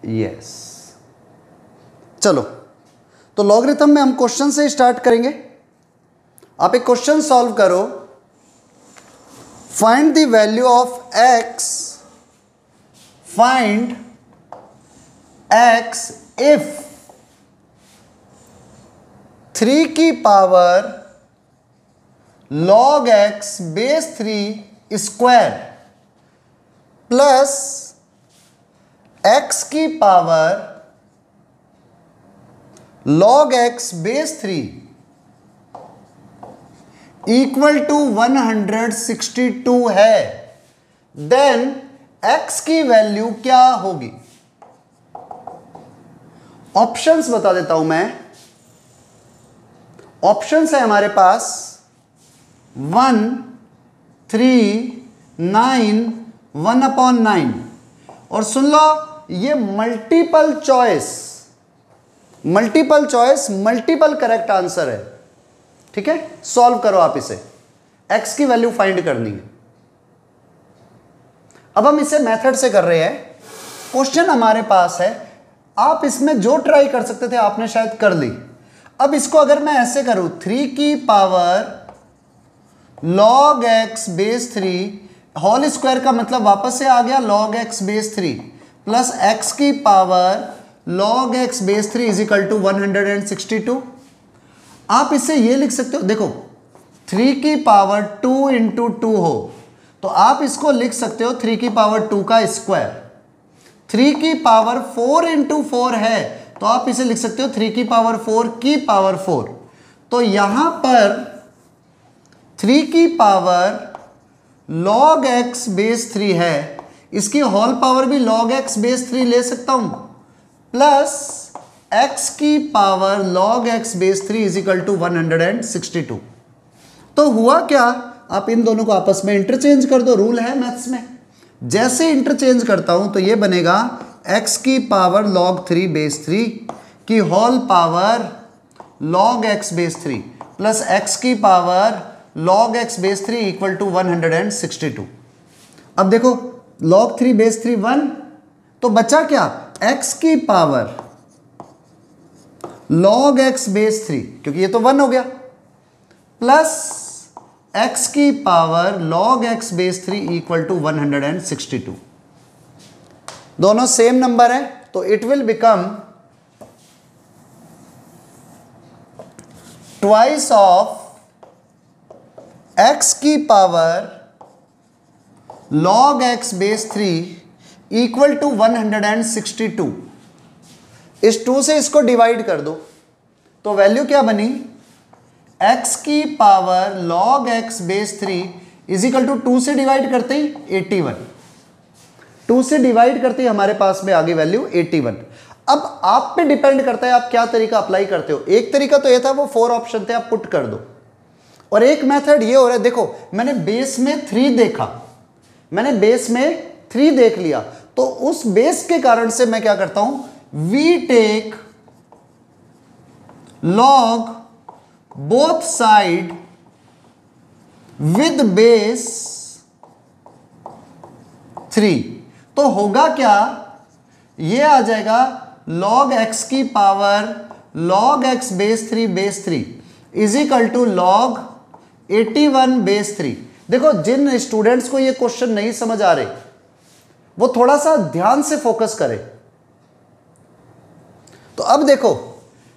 Yes. चलो, तो logarithm में हम क्वेश्चन से स्टार्ट करेंगे। आप एक क्वेश्चन सॉल्व करो। Find the value of X, find X if 3 की power log x base 3 square plus x की power log x base 3 equal to 162 है, देन x की वैल्यू क्या होगी? ऑप्शंस बता देता हूं मैं। ऑप्शंस है हमारे पास 1, 3, 9, 1/9। और सुन लो, ये multiple choice, multiple correct answer है। ठीक है, सॉल्व करो आप इसे। x की वैल्यू फाइंड करनी है। अब हम इसे मेथड से कर रहे हैं। क्वेश्चन हमारे पास है, आप इसमें जो ट्राई कर सकते थे आपने शायद कर ली। अब इसको अगर मैं ऐसे करूं, 3 की power log x base 3 whole square का मतलब वापस से आ गया log x base 3 plus x की power log x base 3 is equal to 162। आप इसे ये लिख सकते हो, देखो 3 की पावर 2 इंटू 2 हो तो आप इसको लिख सकते हो 3 की पावर 2 का स्क्वायर। 3 की पावर 4 इंटू 4 है तो आप इसे लिख सकते हो 3 की पावर 4 की पावर 4। तो यहां पर 3 की पावर log x बेस 3 है, इसकी होल पावर भी log x बेस 3 ले सकता हूं, प्लस x की power log x base 3 is equal to 162। तो हुआ क्या, आप इन दोनों को आपस में इंटरचेंज कर दो, रूल है मैथ्स में। जैसे इंटरचेंज करता हूं तो ये बनेगा x की पावर log 3 बेस 3 की whole power log x base 3 plus x की power log x base 3 equal to 162। अब देखो log 3 बेस 3 1, तो बचा क्या, x की पावर log x बेस 3 क्योंकि ये तो 1 हो गया, प्लस x की power log x base 3 equal to 162। दोनों सेम नंबर है तो it will become twice of x की power log x base 3 equal to 162। इस 2 से इसको डिवाइड कर दो तो वैल्यू क्या बनी, x की power log x base 3 is equal to 2 से डिवाइड करते ही 81। 2 से डिवाइड करते ही हमारे पास में आ गई वैल्यू 81। अब आप पे डिपेंड करता है आप क्या तरीका अप्लाई करते हो। एक तरीका तो यह था, वो 4 ऑप्शन थे, आप पुट कर दो। और एक मेथड ये हो रहा है, देखो मैंने बेस में 3 देखा, मैंने बेस में 3 देख लिया, तो उस बेस के कारण से मैं क्या करता हूं, we take log both side with base 3। तो होगा क्या, ये आ जाएगा log x की power log x base 3 is equal to log 81 base 3। देखो जिन स्टूडेंट्स को ये क्वेश्चन नहीं समझ आ रहे वो थोड़ा सा ध्यान से फोकस करें। तो अब देखो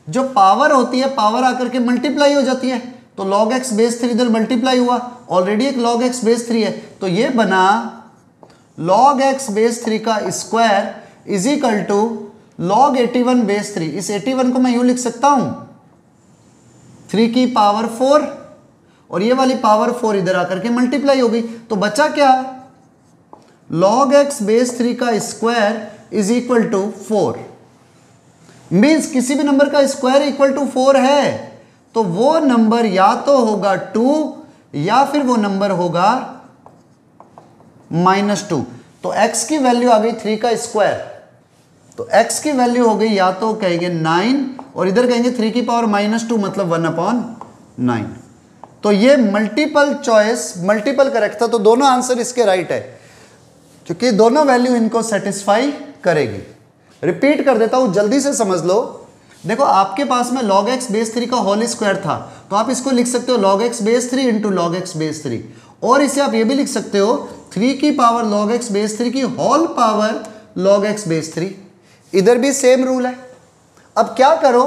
जो पावर होती है, पावर आकर के मल्टीप्लाई हो जाती है, तो log x बेस 3 इधर मल्टीप्लाई हुआ, ऑलरेडी एक log x बेस 3 है, तो ये बना log x बेस 3 का square is equal to log 81 base 3। इस 81 को मैं यूं लिख सकता हूं 3 की पावर 4 और ये वाली पावर 4 इधर आकर के मल्टीप्लाई हो गई, तो बचा क्या, log x बेस 3 का square is equal to 4। Means किसी भी नंबर का स्क्वायर इक्वल टू 4 है तो वो नंबर या तो होगा 2 या फिर वो नंबर होगा -2। तो x की वैल्यू आ गई 3 का स्क्वायर, तो x की वैल्यू हो गई या तो कहेंगे 9 और इधर कहेंगे 3 की पावर -2 मतलब 1/9। तो ये मल्टीपल चॉइस, मल्टीपल करेक्ट था, तो दोनों आंसर इसके राइट है क्योंकि दोनों वैल्यू इनको सेटिस्फाई करेगी। रिपीट कर देता हूं, जल्दी से समझ लो। देखो आपके पास में log x बेस 3 का होल स्क्वायर था, तो आप इसको लिख सकते हो log x base 3 into log x base 3, और इसे आप ये भी लिख सकते हो 3 की पावर log x बेस 3 की whole power log x base 3। इधर भी सेम रूल है। अब क्या करो,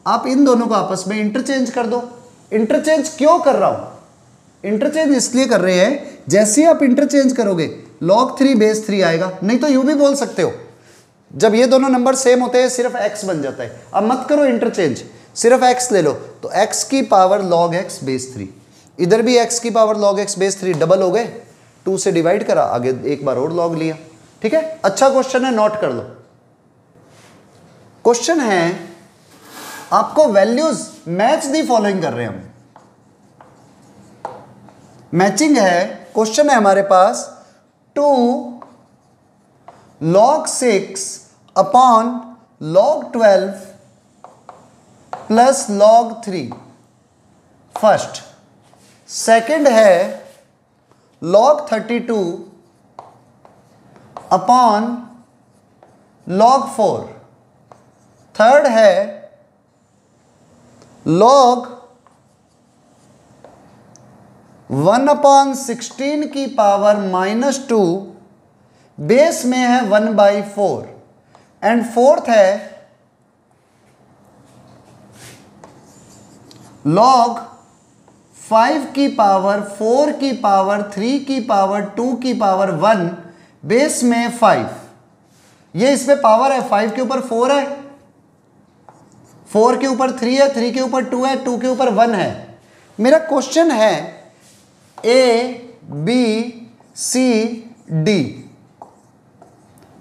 आप इन दोनों को आपस में इंटरचेंज कर दो। इंटरचेंज क्यों कर रहा हूं? इंटरचेंज इसलिए कर रहे हैं, जैसे ही आप इंटरचेंज करोगे log 3 बेस 3 आएगा। नहीं तो यूं भी बोल सकते हो, जब ये दोनों नंबर सेम होते हैं सिर्फ x बन जाता है। अब मत करो इंटरचेंज, सिर्फ x ले लो, तो x की पावर log x बेस 3, इधर भी x की power log x base 3 double हो गए, 2 से डिवाइड करा, आगे एक बार और log लिया। ठीक है, अच्छा क्वेश्चन है, नोट कर लो। क्वेश्चन है आपको वैल्यूज मैच दी फॉलोइंग कर रहे हैं हम, मैचिंग है। क्वेश्चन है हमारे पास 2 log 6 upon log 12 plus log 3 first. Second है log 32 अपॉन log 4। थर्ड है log 1 अपॉन 16 की पावर -2 बेस में है 1/4। एंड फोर्थ है log 5 की पावर 4 की पावर 3 की पावर 2 की पावर 1 बेस में 5। ये इसमें पावर है, 5 के ऊपर 4 है, 4 के ऊपर 3 है, 3 के ऊपर 2 है, 2 के ऊपर 1 है। मेरा क्वेश्चन है A B C D.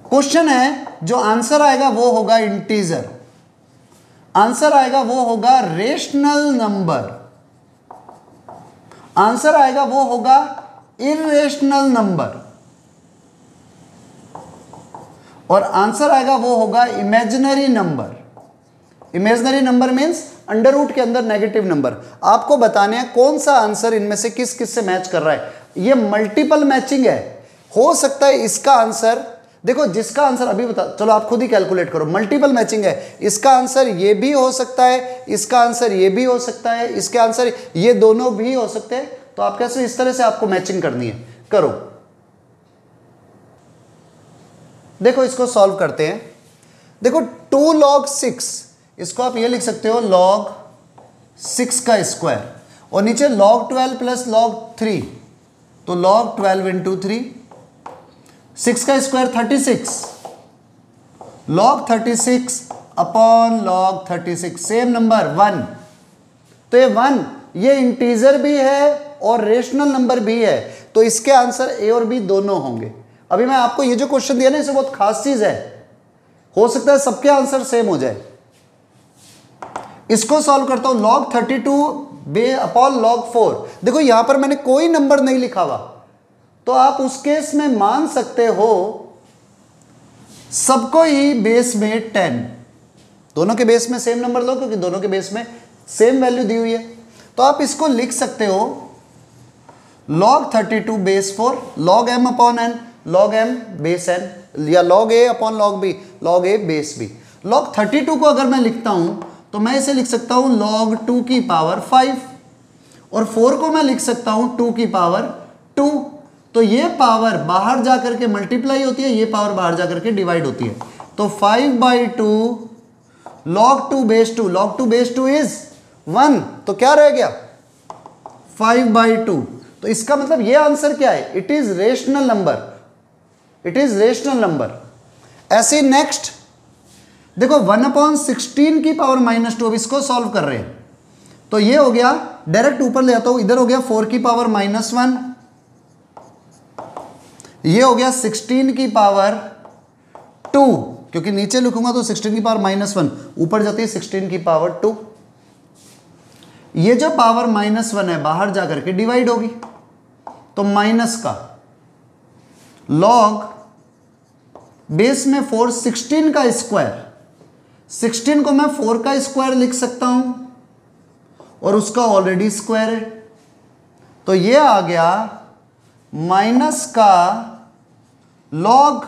Question है, जो आंसर आएगा वो होगा इंटीजर, आंसर आएगा वो होगा रेशनल नंबर, आंसर आएगा वो होगा इर्रेशनल नंबर, और आंसर आएगा वो होगा imaginary number. Imaginary number means under root के अंदर नेगेटिव नंबर। आपको बताने हैं कौन सा आंसर इनमें से किस किस से मैच कर रहा है। ये मल्टीपल मैचिंग है, हो सकता है इसका आंसर, देखो जिसका आंसर अभी बता, चलो आप खुद ही कैलकुलेट करो, मल्टीपल मैचिंग है, इसका आंसर ये भी हो सकता है, इसका आंसर ये भी हो सकता है, इसके आंसर ये दोनों भी हो सकते हैं। तो आप कैसे, इस तरह से आपको मैचिंग करनी है, करो। देखो इसको सॉल्व करते हैं। देखो 2 log 6, इसको आप ये लिख सकते हो log 6 का स्क्वायर, और नीचे log 12 प्लस log 3, तो log 12 इंटू 3, 6 का square 36, log 36 upon log 36, same number 1। तो ये 1 ये इंटीजर भी है और रेशनल नंबर भी है, तो इसके आंसर ए और बी दोनों होंगे। अभी मैं आपको ये जो क्वेश्चन दिया ना, इसे बहुत खास चीज है, हो सकता है सबके आंसर सेम हो जाए। इसको सॉल्व करता हूं, log 32 अपॉन log 4। देखो यहां पर मैंने कोई नंबर नहीं लिखा हुआ, तो आप उस केस में मान सकते हो सबको ही बेस में 10, दोनों के बेस में सेम नंबर लो, क्योंकि दोनों के बेस में सेम वैल्यू दी हुई है। तो आप इसको लिख सकते हो log 32 base 4 log m upon n, log m base n, या log a upon log b, log a base b। log 32 को अगर मैं लिखता हूं तो मैं इसे लिख सकता हूं log 2 की पावर 5, और 4 को मैं लिख सकता हूं 2 की पावर 2। तो ये पावर बाहर जाकर के मल्टीप्लाई होती है, ये पावर बाहर जाकर के डिवाइड होती है। तो 5/2 log 2 base 2, log 2 base 2 is 1, तो क्या रह गया 5/2। तो इसका मतलब ये आंसर क्या है, it is rational number, it is rational number. ऐसे नेक्स्ट देखो 1/16 की पावर -2, अब इसको सॉल्व कर रहे हैं, तो ये हो गया, डायरेक्ट ऊपर ले आता हूं, इधर हो गया 4 की पावर -1, ये हो गया 16 की पावर 2, क्योंकि नीचे लिखूंगा तो 16 की पावर -1, ऊपर जाती है 16 की पावर 2। ये जो पावर -1 है बाहर जाकर के डिवाइड होगी, तो माइनस का log बेस में 4, 16 का स्क्वायर, 16 को मैं 4 का स्क्वायर लिख सकता हूं, और उसका ऑलरेडी स्क्वायर है, तो ये आ गया माइनस का log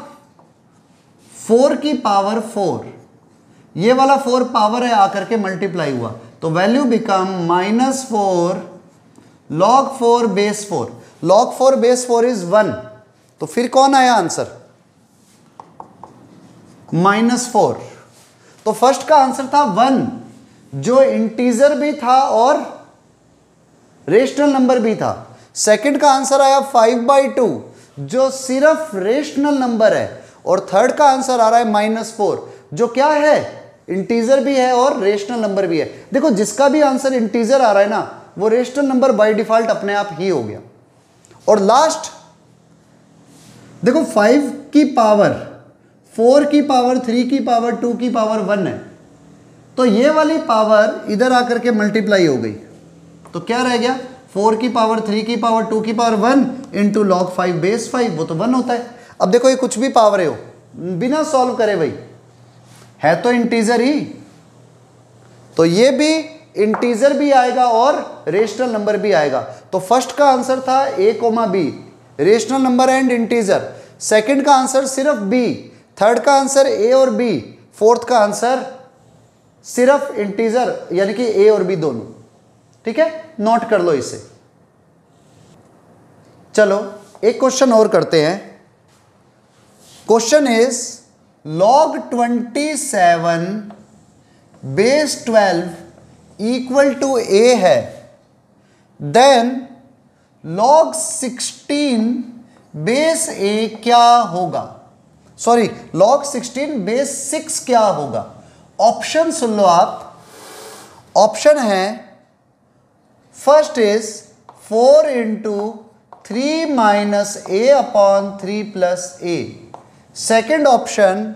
4 की पावर 4, ये वाला 4 पावर है आकर के मल्टीप्लाई हुआ, तो value become -4 log 4 base 4। log 4 base 4 is 1, तो फिर कौन आया आंसर? -4। तो फर्स्ट का आंसर था 1, जो इंटीजर भी था और रेशनल नंबर भी था। सेकंड का आंसर आया 5/2, जो सिर्फ रेशनल नंबर है, और थर्ड का आंसर आ रहा है -4, जो क्या है? इंटीजर भी है और रेशनल नंबर भी है। देखो जिसका भी आंसर इंटीजर आ रहा है ना, वो रेशनल नंबर बाय डिफॉल्ट अपने आप ही हो गया। और लास्ट देखो 5 की पावर 4 की पावर 3 की पावर 2 की पावर 1 है, तो ये वाली पावर इधर आकर के मल्टीप्लाई हो गई, तो क्या रह गया? 4 की पावर 3 की पावर 2 की पावर 1 इंटू log 5 बेस 5, वो तो 1 होता है। अब देखो ये कुछ भी पावर हो, बिना सॉल्व करे भाई, है तो इंटीजर ही, तो ये भी इंटीजर भी आएगा और रेशनल नंबर भी आएगा। तो फर्स्ट का आंसर था a, b, rational number and integer. Second का आंसर सिर्फ b, थर्ड का आंसर a और b, फोर्थ का आंसर सिर्फ इंटीजर यानी कि a और b दोनों। ठीक है, नोट कर लो इसे। चलो एक क्वेश्चन और करते हैं। Question is log 27 base 12 equal to a है, देन log 16 बेस a क्या होगा? सॉरी, log 16 बेस 6 क्या होगा? ऑप्शन सुन लो आप। ऑप्शन है first is 4 into 3 minus a upon 3 plus a। Second option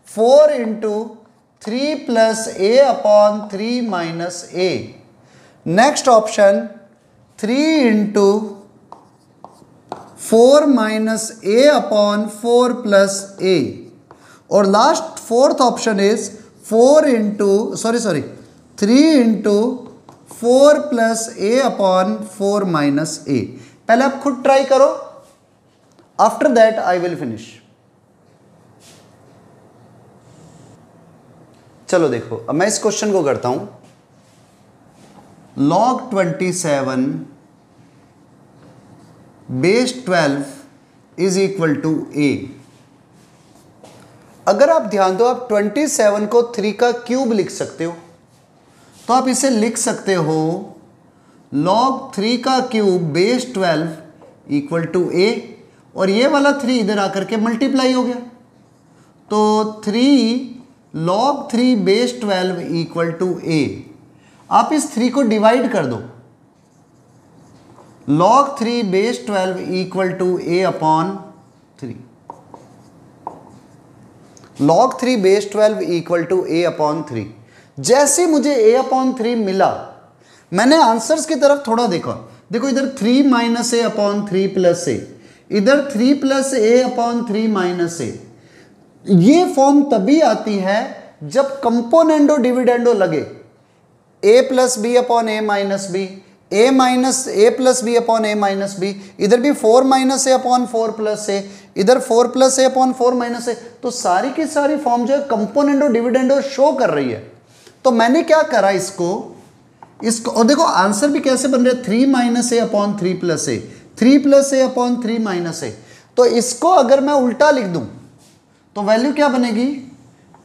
4 into 3 plus a upon 3 minus a। Next option 3 into 4 minus a upon 4 plus a। और last fourth option is 3 into 4 plus a upon 4 minus a। पहले आप खुद try करो, after that I will finish. चलो देखो, अब मैं इस क्वेश्चन को करता हूं। log 27 base 12 is equal to a। अगर आप ध्यान दो, आप 27 को 3 का क्यूब लिख सकते हो, तो आप इसे लिख सकते हो log 3 का cube base 12 equal to a, और ये वाला 3 इधर आकर के मल्टीप्लाई हो गया, तो 3 log 3 base 12 equal to a। आप इस 3 को डिवाइड कर दो, log 3 base 12 equal to a upon 3। log 3 base 12 equal to a upon 3। जैसे मुझे a अपॉन 3 मिला, मैंने आंसर्स की तरफ थोड़ा देखा। देखो इधर 3 minus a upon 3 plus a, इधर 3 plus a upon 3 minus a। ये फॉर्म तभी आती है जब कंपोनेंडो डिविडेंडो लगे, a plus B upon a minus B, a minus a plus B upon a minus B, इधर भी 4 minus a upon 4 plus a, इधर 4 plus a upon 4 minus a। तो सारी की सारी फॉर्म जो है कंपोनेंडो डिविडेंडो शो कर रही है। तो मैंने क्या करा, इसको और देखो आंसर भी कैसे बन रहा है, 3 minus a upon 3 plus a, 3 plus a upon 3 minus a। तो इसको अगर मैं उल्टा लिख दूं तो वैल्यू क्या बनेगी,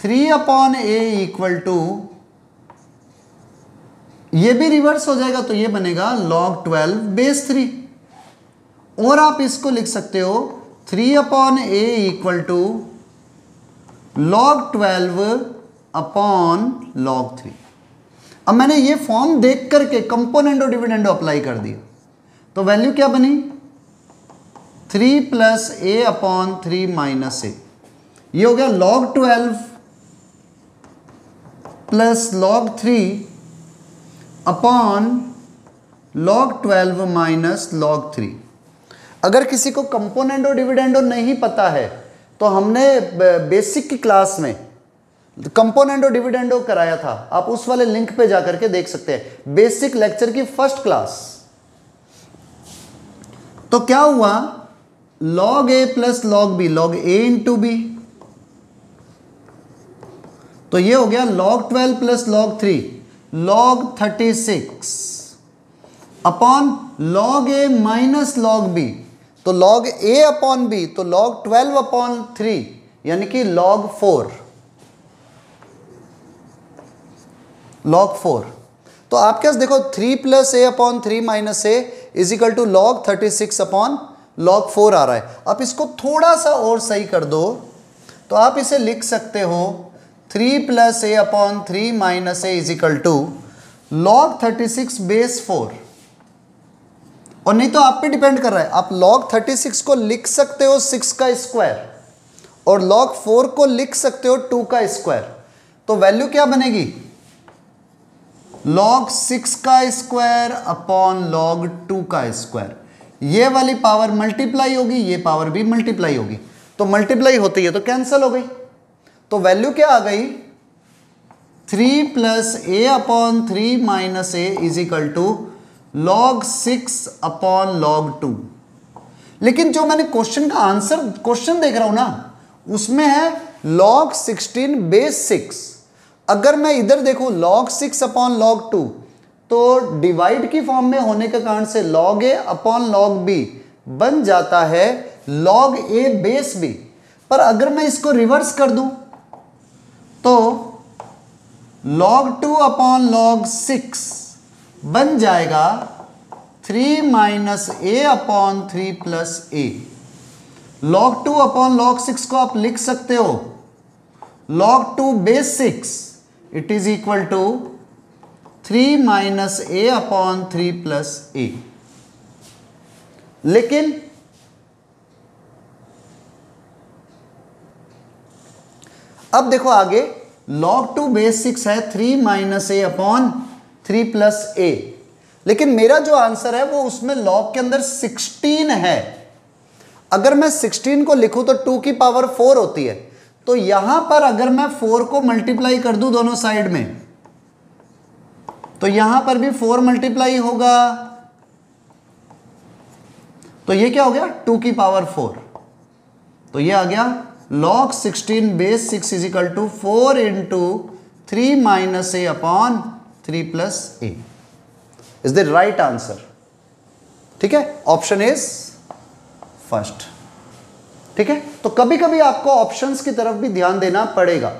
3 अपॉन a इक्वल टू, ये भी रिवर्स हो जाएगा तो ये बनेगा log 12 बेस 3। और आप इसको लिख सकते हो 3 upon a equal to log 12 upon log 3। अब मैंने ये फॉर्म देख करके कंपोनेंडो डिविडेंडो अप्लाई कर दिया, तो वैल्यू क्या बनी, 3 plus a upon 3 minus a। ये हो गया log 12 plus log 3 upon log 12 minus log 3। अगर किसी को कंपोनेंडो डिविडेंडो नहीं पता है तो हमने बेसिक की क्लास में कंपोनेंडो डिविडेंडो कराया था, आप उस वाले लिंक पे जाकर के देख सकते हैं, बेसिक लेक्चर की फर्स्ट क्लास। तो क्या हुआ, log a plus log b, log a into b तो ये हो गया log 12 plus log 3, log 36 upon log a minus log b, तो log a अपॉन b, तो log 12 अपॉन 3 यानी कि log 4, log 4। तो आपके पास देखो 3 plus A upon 3 minus A is equal to log 36 upon log 4 आ रहा है। आप इसको थोड़ा सा और सही कर दो तो आप इसे लिख सकते हो 3 plus A upon 3 minus A is equal to log 36 base 4, और नहीं तो आप पे डिपेंड कर रहा है, आप log 36 को लिख सकते हो 6 का स्क्वायर और log 4 को लिख सकते हो 2 का स्क्वायर। तो वैल्यू क्या बनेगी, log 6 का स्क्वायर अपॉन log 2 का स्क्वायर। ये वाली पावर मल्टीप्लाई होगी, ये पावर भी मल्टीप्लाई होगी, तो मल्टीप्लाई होती है तो कैंसिल हो गई। तो वैल्यू क्या आ गई, 3 plus A upon 3 minus A is equal to log 6 upon log 2। लेकिन जो मैंने क्वेश्चन का आंसर क्वेश्चन देख रहा हूं ना, उसमें है log 16 बेस 6। अगर मैं इधर देखूं log 6 अपॉन log 2, तो डिवाइड की फॉर्म में होने के कारण से log a upon log b बन जाता है log a बेस b। पर अगर मैं इसको रिवर्स कर दूं तो log 2 अपॉन log 6 बन जाएगा 3 minus A upon 3 plus A. log 2 upon log 6 को आप लिख सकते हो log 2 base 6, it is equal to 3 minus A upon 3 plus A. लेकिन अब देखो आगे, log 2 बेस 6 है 3 minus A upon 3 plus A, लेकिन मेरा जो आंसर है वो उसमें log के अंदर 16 है। अगर मैं 16 को लिखूं तो 2 की पावर 4 होती है, तो यहां पर अगर मैं 4 को मल्टीप्लाई कर दूं दोनों साइड में, तो यहां पर भी 4 मल्टीप्लाई होगा, तो ये क्या हो गया 2 की पावर 4। तो ये आ गया log 16 base 6 is equal to 4 into 3 minus A upon 3 plus A is the right answer. ठीक है, ऑप्शन इज फर्स्ट। ठीक है, तो कभी कभी आपको ऑप्शंस की तरफ भी ध्यान देना पड़ेगा,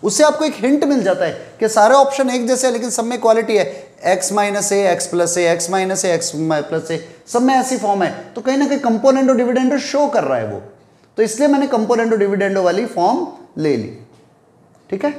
उससे आपको एक हिंट मिल जाता है कि सारे ऑप्शन एक जैसे हैं लेकिन सब में क्वालिटी है, x माइनस ए एक्स प्लस ए, एक्स माइनस ए एक्स प्लस ए, सब में ऐसी फॉर्म है, तो कहीं ना कहीं कंपोनेंट और डिविडेंडो शो कर रहा है वो, तो इसलिए मैंने कंपोनेंट और डिविडेंडो वाली फॉर्म ले ली। ठीक है,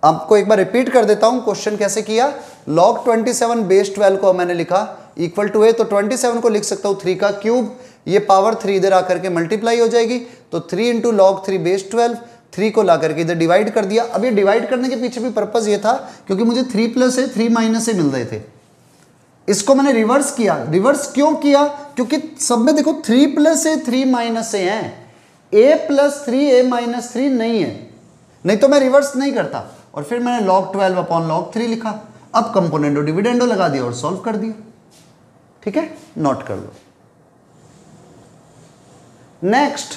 आपको एक बार रिपीट कर देता हूं क्वेश्चन कैसे किया। log 27 बेस 12 को मैंने लिखा इक्वल टू ए, तो 27 को लिख सकता हूं 3 का क्यूब, ये पावर 3 इधर आकर के मल्टीप्लाई हो जाएगी, तो 3 इंटू log 3 बेस 12, 3 को ला करके इधर डिवाइड कर दिया। अब ये डिवाइड करने के पीछे भी पर्पस ये था क्योंकि मुझे 3 प्लस ए 3 माइनस ए मिल रहे थे, इसको मैंने रिवर्स किया। रिवर्स क्यों किया, क्योंकि सब में देखो 3 प्लस ए 3 माइनस ए है, a प्लस 3 ए माइनस 3 नहीं है, नहीं तो मैं रिवर्स नहीं करता। और फिर मैंने log 12 अपॉन log 3 लिखा, अब कंपोनेंडो डिविडेंडो लगा दिया और सॉल्व कर दिया। ठीक है, नोट कर लो। Next,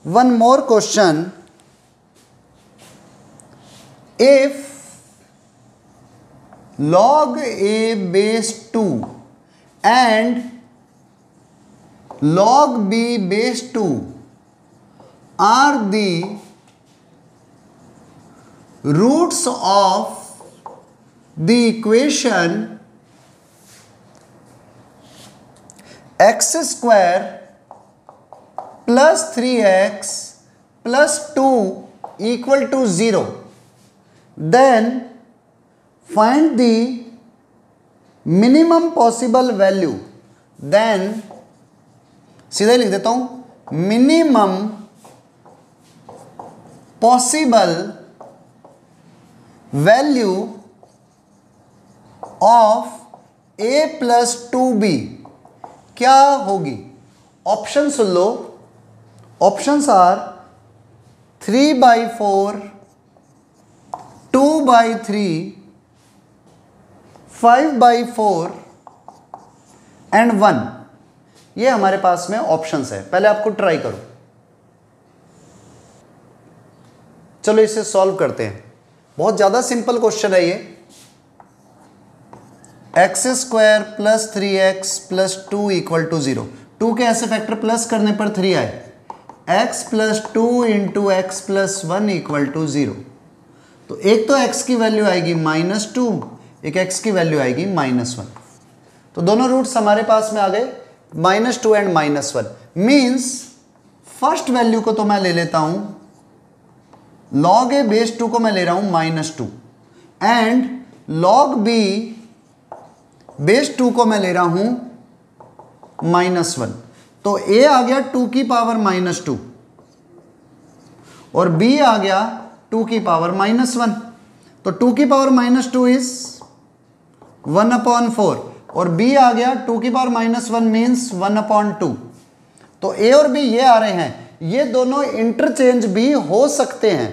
one more question, if log a base 2 and log b base 2 are the roots of the equation x square plus 3x plus 2 equal to 0, then find the minimum possible value, then सीधा ही लिख देता हूं, minimum possible value of a plus 2b क्या होगी। Option सुन लो, options are 3/4, 2/3, 5/4 and 1। ये हमारे पास में ऑप्शंस है, पहले आपको ट्राई करो। चलो इसे सॉल्व करते हैं। बहुत ज़्यादा सिंपल क्वेश्चन है ये। x² + 3x + 2 = 0। 2 के ऐसे फैक्टर प्लस करने पर 3 आए। x + 2 × x + 1 = 0। तो एक तो x की वैल्यू आएगी -2, एक x की वैल्यू आएगी -1। तो दोनों रूट्स हमारे पास में आ गए -2 एंड -1। मीन्स फर्स्ट वैल्यू को तो मैं ले लेता हूं log a बेस 2 को मैं ले रहा हूं -2 एंड log b बेस 2 को मैं ले रहा हूं -1। तो a आ गया 2 की पावर -2 और b आ गया 2 की पावर -1। तो 2 की पावर -2 इज 1/4 और b आ गया 2 की पावर -1 मीन्स 1/2। तो a और b ये आ रहे हैं, ये दोनों इंटरचेंज भी हो सकते हैं।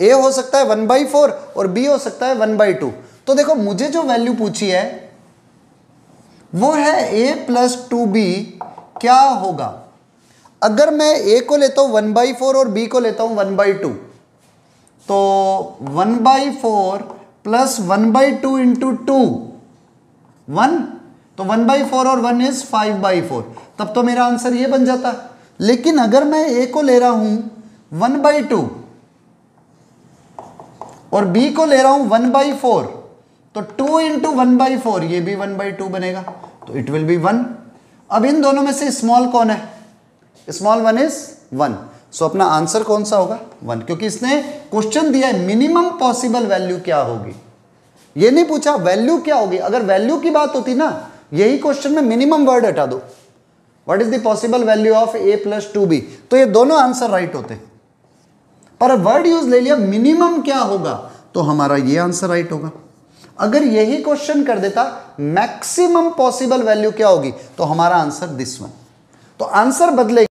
a हो सकता है 1/4 और b हो सकता है 1/2। तो देखो मुझे जो वैल्यू पूछी है वो है a + 2b क्या होगा। अगर मैं a को लेता हूं 1/4 और b को लेता हूं 1/2, तो 1/4 + 1/2 × 2 1, तो 1/4 और 1 इज 5/4। तब तो मेरा आंसर ये बन जाता। लेकिन अगर मैं a को ले रहा हूं 1/2 और b को ले रहा हूं 1/4, तो 2 × 1/4 ये भी 1/2 बनेगा, तो इट विल बी 1। अब इन दोनों में से स्मॉल कौन है? Small 1 is 1। सो अपना आंसर कौन सा होगा? 1, क्योंकि इसने क्वेश्चन दिया है मिनिमम पॉसिबल वैल्यू क्या होगी। ये नहीं पूछा वैल्यू क्या होगी। अगर वैल्यू की बात होती ना, यही क्वेश्चन में मिनिमम वर्ड हटा दो, what is the possible value of a + 2b, तो ये दोनों आंसर राइट होते। पर वर्ड यूज ले लिया मिनिमम क्या होगा, तो हमारा ये आंसर राइट होगा। अगर यही क्वेश्चन कर देता मैक्सिमम पॉसिबल वैल्यू क्या होगी, तो हमारा आंसर दिस वन। तो आंसर बदले